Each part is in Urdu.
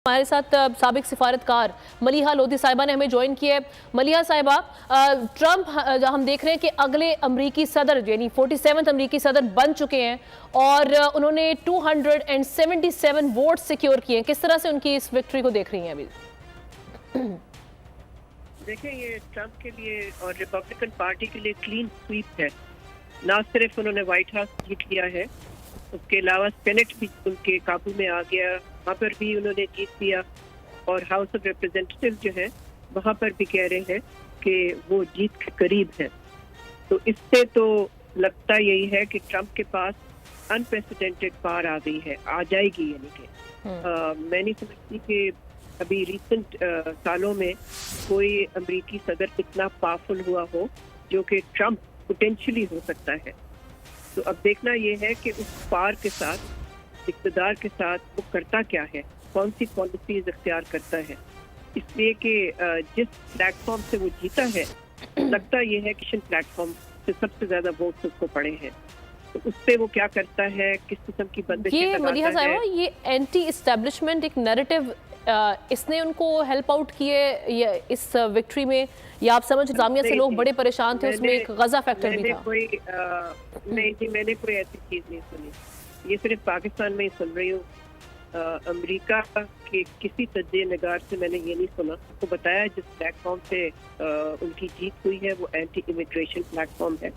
ہمارے ساتھ سابق سفارتکار ملیحہ لودھی صاحبہ نے ہمیں جوائن کیا ہے۔ ملیحہ صاحبہ، ٹرمپ ہم دیکھ رہے ہیں کہ اگلے امریکی صدر یعنی 47 امریکی صدر بن چکے ہیں اور انہوں نے 277 ووٹ سیکیور کیے ہیں۔ کس طرح سے ان کی اس وکٹری کو دیکھ رہی ہیں ابھی؟ دیکھیں، یہ ٹرمپ کے لیے اور ریپبلکن پارٹی کے لیے کلین سویپ ہے۔ نہ صرف انہوں نے وائٹ ہاؤس جیت لیا ہے، اس کے علاوہ سینٹ بھی ان کے قابو میں آ گیا، وہاں پر بھی انہوں نے جیت لیا، اور ہاؤس آف ریپرزینٹیٹو جو ہے وہاں پر بھی کہہ رہے ہیں کہ وہ جیت کے قریب ہے۔ تو اس سے تو لگتا یہی ہے کہ ٹرمپ کے پاس انپریسیڈنٹڈ پار آ گئی ہے، آ جائے گی، یعنی کہ میں نہیں سمجھتی کہ ابھی ریسنٹ سالوں میں کوئی امریکی صدر اتنا پاورفل ہوا ہو جو کہ ٹرمپ پوٹینشلی ہو سکتا ہے۔ تو اب دیکھنا یہ ہے کہ اس پار کے ساتھ، اقتدار کے ساتھ وہ کرتا کیا ہے، کون سی پالیسیز اختیار کرتا ہے۔ اس لیے کہ جس پلیٹ فارم سے وہ جیتا ہے، لگتا یہ ہے کہ پلیٹ فارم سے سب سے زیادہ ووٹس اس کو پڑے ہیں، تو اس پہ وہ کیا کرتا ہے، کس قسم کی بندشیں یہ لگاتا ہے۔ ملیحہ صاحبہ، یہ اینٹی اسٹیبلشمنٹ ایک نیریٹو اس نے ان کو ہیلپ آؤٹ کیے اس وکٹری میں، یا آپ سمجھ انتظامیہ سے لوگ بڑے پریشان تھے، اس میں ایک غزہ فیکٹر بھی تھا؟ نہیں جی، میں نے کوئی ایسی چیز نہیں سنی، یہ صرف پاکستان میں ہی سن رہی ہوں۔ امریکہ کے کسی تجزیہ نگار سے میں نے یہ نہیں سنا۔ کو بتایا جس پلیٹ فارم سے ان کی جیت ہوئی ہے وہ اینٹی امیگریشن پلیٹ فارم ہے،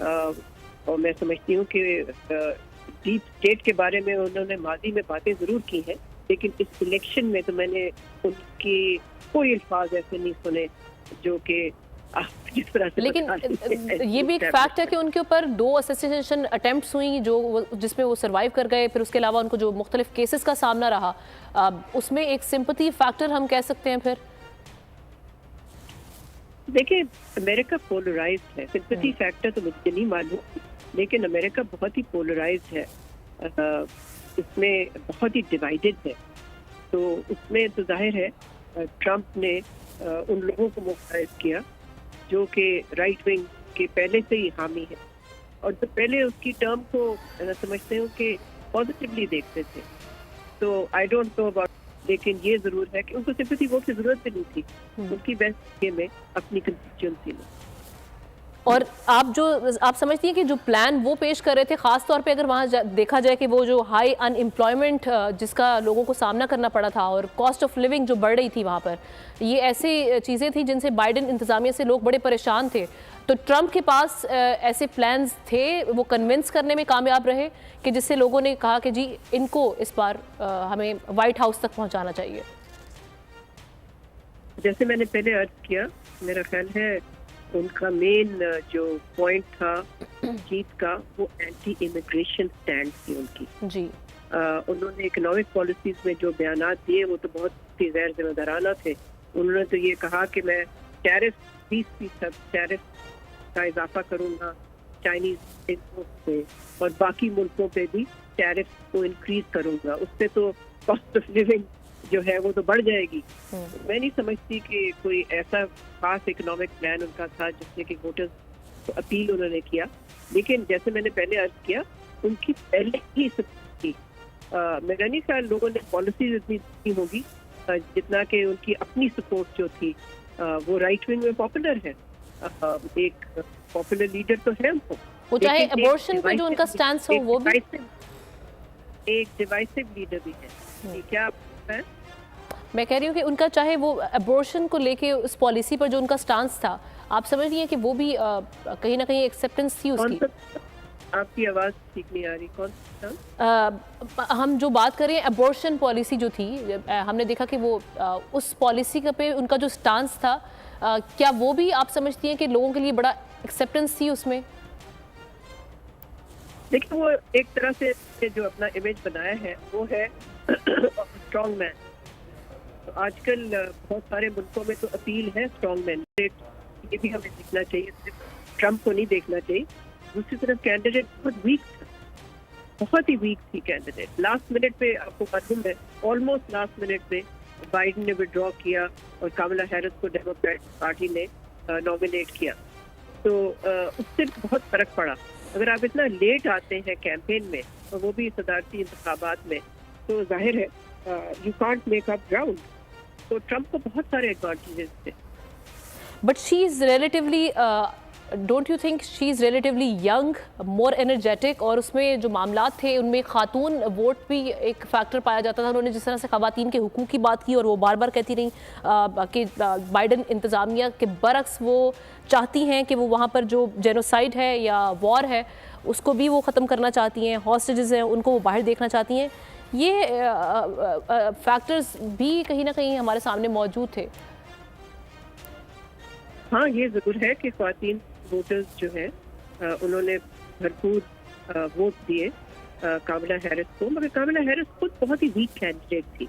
اور میں سمجھتی ہوں کہ ڈیپ اسٹیٹ کے بارے میں انہوں نے ماضی میں باتیں ضرور کی ہیں، لیکن اس الیکشن میں تو میں نے ان کی کوئی الفاظ ایسے نہیں سنے جو کہ جس طرح سے۔ لیکن یہ بھی ایک فیکٹ ہے کہ ان کے اوپر 2 اسیسینیشن اٹیمپٹس ہوئی جس میں وہ سروائیو کر گئے، پھر اس کے علاوہ ان کو جو مختلف کیسز کا سامنا رہا، اس میں ایک سمپتھی فیکٹر ہم کہہ سکتے ہیں۔ پھر دیکھیں، امریکہ پولرائزڈ ہے، سمپتھی فیکٹر تو مجھے نہیں معلوم، لیکن امریکہ بہت ہی پولرائزڈ ہے، اس میں بہت ہی ڈیوائیڈڈ ہے۔ تو اس میں تو ظاہر ہے ٹرمپ نے ان لوگوں کو متحد کیا جو کہ رائٹ ونگ کے پہلے سے ہی حامی ہے، اور جو پہلے اس کی ٹرم کو سمجھتے ہوں کہ پازیٹیولی دیکھتے تھے۔ تو آئی ڈونٹ نو اباؤٹ، لیکن یہ ضرور ہے کہ ان کو سمپتھی ووٹ کی ضرورت بھی نہیں تھی ان کی بیسٹ میں اپنی کنسٹیچوئنسی میں۔ اور آپ سمجھتی ہیں کہ جو پلان وہ پیش کر رہے تھے، خاص طور پہ اگر وہاں دیکھا جائے کہ وہ جو ہائی ان امپلائمنٹ جس کا لوگوں کو سامنا کرنا پڑا تھا اور کاسٹ آف لیونگ جو بڑھ رہی تھی وہاں پر، یہ ایسی چیزیں تھیں جن سے بائیڈن انتظامیہ سے لوگ بڑے پریشان تھے، تو ٹرمپ کے پاس ایسے پلانز تھے، وہ کنونس کرنے میں کامیاب رہے کہ جس سے لوگوں نے کہا کہ جی ان کو اس بار ہمیں وائٹ ہاؤس تک پہنچانا چاہیے؟ جیسے میں نے پہلے عرض کیا، میرا خیال ہے ان کا مین جو پوائنٹ تھا جیت کا وہ اینٹی امیگریشن سٹینڈ تھی ان کی۔ جی، انہوں نے اکنامک پالیسیز میں جو بیانات دیے وہ تو بہت ہی غیر ذمہ دارانہ تھے۔ انہوں نے تو یہ کہا کہ میں ٹیرف 20% ٹیرف کا اضافہ کروں گا چائنیز امپورٹ پہ، اور باقی ملکوں پہ بھی ٹیرف کو انکریز کروں گا، اس سے تو کاسٹ آف لیونگ جو ہے وہ تو بڑھ جائے گی۔ میں نہیں سمجھتی کہ کوئی ایسا خاص اکنامک پلان ان کا تھا جس سے کہ ووٹرز کو اپیل انہوں نے کیا، لیکن جیسے میں نے پہلے عرض کیا ان کی پہلے ہی سپورٹ تھی۔ میرا نہیں خیال لوگوں نے پالیسیز اتنی دی ہوگی جتنا کہ ان کی اپنی سپورٹ جو تھی۔ وہ رائٹ ونگ میں پاپولر ہے، ایک پاپولر لیڈر تو ہے ان کو، وہ چاہے ابورشن پہ جو ان کا سٹانس ہو وہ بھی ایک ڈیوائسو لیڈر بھی ہے۔ کیا میں کہہ رہی ہوں کہ ان کا چاہے وہ ابورشن کو لے کے اس پالیسی پر جو ان کا سٹانس تھا، آپ سمجھ رہی ہیں کہ وہ بھی کہیں نہ کہیں ایکسیپٹنس تھی اس کی؟ آپ کی آواز ٹھیک نہیں آ رہی، کون سا؟ ہم جو بات کریں ابورشن پالیسی جو تھی، ہم نے دیکھا کہ وہ اس پالیسی پہ ان کا جو سٹانس تھا، کیا وہ بھی آپ سمجھتی ہیں کہ لوگوں کے لیے بڑا ایکسیپٹنس تھی اس میں؟ دیکھیں، وہ ایک طرح سے جو اپنا امیج بنایا ہے وہ ہے اسٹرانگ مین۔ آج کل بہت سارے ملکوں میں تو اپیل ہے اسٹرانگ مین، یہ بھی ہمیں دیکھنا چاہیے، صرف ٹرمپ کو نہیں دیکھنا چاہیے۔ دوسری طرف کینڈیڈیٹ بہت ویک تھا، بہت ہی ویک تھی کینڈیڈیٹ۔ لاسٹ منٹ پہ آپ کو معلوم ہے آلموسٹ لاسٹ منٹ پہ بائیڈن نے وڈرا کیا اور کاملا ہیرس کو ڈیموکریٹ پارٹی نے نامینیٹ کیا، تو اس سے بہت فرق پڑا۔ اگر آپ اتنا لیٹ آتے ہیں کیمپین میں اور وہ بھی صدارتی انتخابات میں، تو ظاہر ہے you can't make up ground. تو ٹرمپ کو بہت سارے ایڈوانٹیجز تھے. But she is relatively don't you think she is relatively young, more energetic, اور اس میں جو معاملات تھے ان میں خاتون ووٹ بھی ایک فیکٹر پایا جاتا تھا. انہوں نے جس طرح سے خواتین کے حقوق کی بات کی اور وہ بار بار کہتی رہیں کہ بائیڈن انتظامیہ کے برعکس وہ چاہتی ہیں کہ وہ وہاں پر جو جینوسائیڈ ہے یا وار ہے اس کو بھی وہ ختم کرنا چاہتی ہیں, ہاسٹیجز ہیں ان کو وہ باہر دیکھنا چاہتی ہیں. یہ فیکٹرز بھی کہیں نہ کہیں ہمارے سامنے موجود تھے. ہاں یہ ضرور ہے کہ خواتین ووٹرز جو ہیں انہوں نے بھرپور ووٹ دیے کاملا ہیرس کو, مگر کاملا ہیرس خود بہت ہی ویک کینڈیڈیٹ تھی,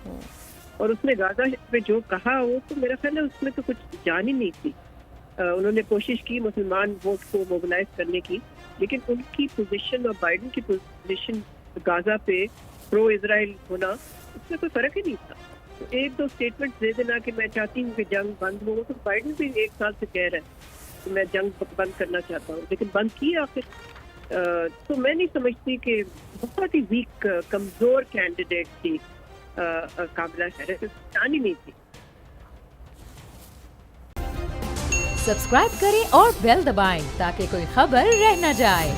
اور اس نے غازہ پہ جو کہا وہ تو میرا خیال ہے اس میں تو کچھ جان ہی نہیں تھی. انہوں نے کوشش کی مسلمان ووٹ کو موبلائز کرنے کی, لیکن ان کی پوزیشن اور بائیڈن کی پوزیشن غازہ پہ پرو اسرائیل ہونا اس میں کوئی فرق ہی نہیں تھا. ایک دو اسٹیٹمنٹ دے دینا کہ میں چاہتی ہوں کہ جنگ بند ہو, تو بائیڈن بھی 1 سال سے کہہ رہا ہے کہ میں جنگ بند کرنا چاہتا ہوں, لیکن بند کی آخر. تو میں نہیں سمجھتی کہ بہت ہی ویک کمزور کینڈیڈیٹ تھی کاملا ہیرس, جان ہی نہیں تھی. سبسکرائب کریں اور بیل دبائیں تاکہ کوئی خبر رہ نہ جائے.